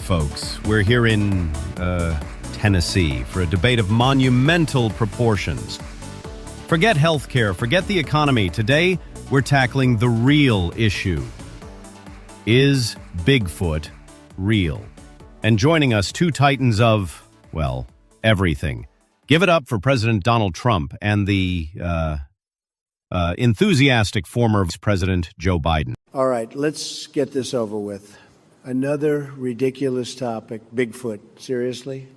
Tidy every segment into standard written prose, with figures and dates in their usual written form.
folks. We're here in Tennessee for a debate of monumental proportions. Forget healthcare, forget the economy. Today, we're tackling the real issue. Is Bigfoot real? And joining us, two titans of, well, everything. Give it up for President Donald Trump and the enthusiastic former Vice President Joe Biden. All right, let's get this over with. Another ridiculous topic, Bigfoot. Seriously?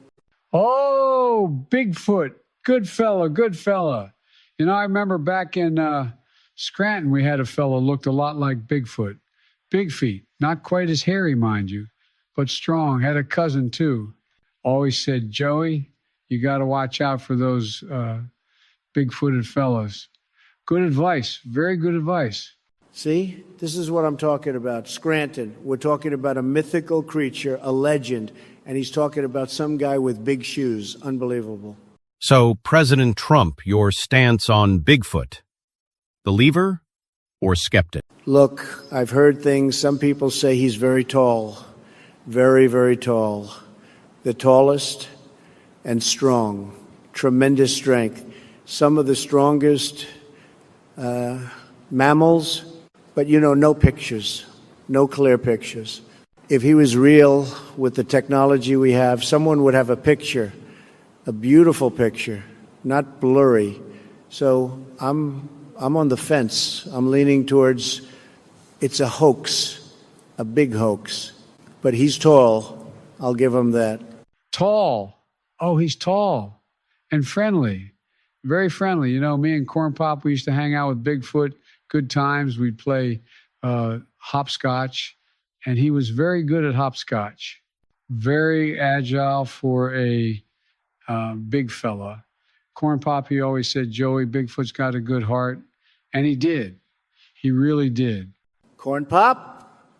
Oh, Bigfoot. Good fella, good fella. You know, I remember back in Scranton, we had a fellow looked a lot like Bigfoot. Big feet, not quite as hairy, mind you, but strong. Had a cousin, too. Always said, Joey, you got to watch out for those big-footed fellows. Good advice, very good advice. See, this is what I'm talking about. Scranton. We're talking about a mythical creature, a legend, and he's talking about some guy with big shoes. Unbelievable. So, President Trump, your stance on Bigfoot, believer or skeptic? Look, I've heard things. Some people say he's very tall, very, very tall. The tallest and strong, tremendous strength. Some of the strongest mammals, but no pictures, no clear pictures. If he was real with the technology we have, someone would have a picture, a beautiful picture, not blurry. So I'm on the fence. I'm leaning towards it's a hoax, a big hoax. But he's tall. I'll give him that. Tall. Oh, he's tall and friendly. Very friendly. You know, me and Corn Pop, we used to hang out with Bigfoot. Good times. We'd play hopscotch. And he was very good at hopscotch. Very agile for a big fella. Corn Pop, he always said, Joey, Bigfoot's got a good heart. And he did. He really did. Corn Pop,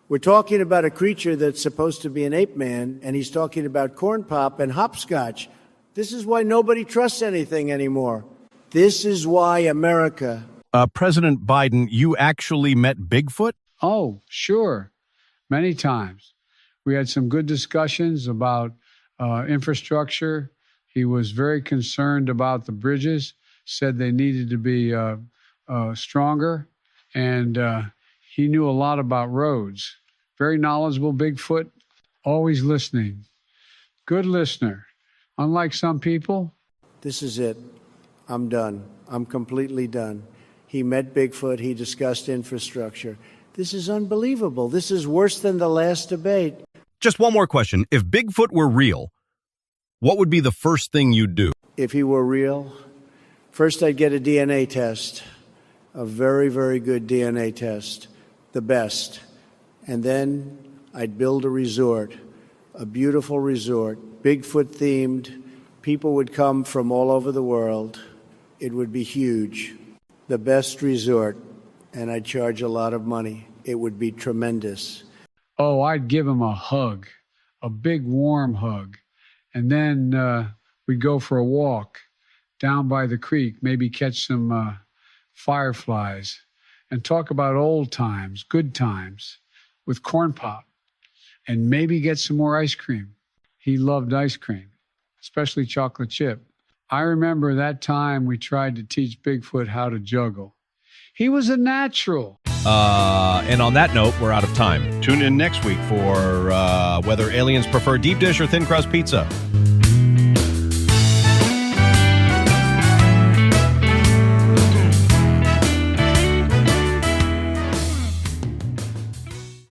we're talking about a creature that's supposed to be an ape man, and he's talking about corn pop and hopscotch. This is why nobody trusts anything anymore. This is why America... President Biden, you actually met Bigfoot? Oh, sure. Many times. We had some good discussions about infrastructure. He was very concerned about the bridges, said they needed to be stronger, and he knew a lot about roads. Very knowledgeable Bigfoot, always listening. Good listener. Unlike some people. This is it. I'm done. I'm completely done. He met Bigfoot. He discussed infrastructure. This is unbelievable. This is worse than the last debate. Just one more question. If Bigfoot were real, what would be the first thing you'd do? If he were real, first I'd get a DNA test, a very, very good DNA test, the best. And then I'd build a resort, a beautiful resort, Bigfoot themed. People would come from all over the world. It would be huge. The best resort, and I'd charge a lot of money. It would be tremendous. Oh, I'd give him a hug, a big warm hug. And then we'd go for a walk down by the creek, maybe catch some fireflies, and talk about old times, good times, with Corn Pop, and maybe get some more ice cream. He loved ice cream, especially chocolate chip. I remember that time we tried to teach Bigfoot how to juggle. He was a natural. And on that note, we're out of time. Tune in next week for whether aliens prefer deep dish or thin crust pizza.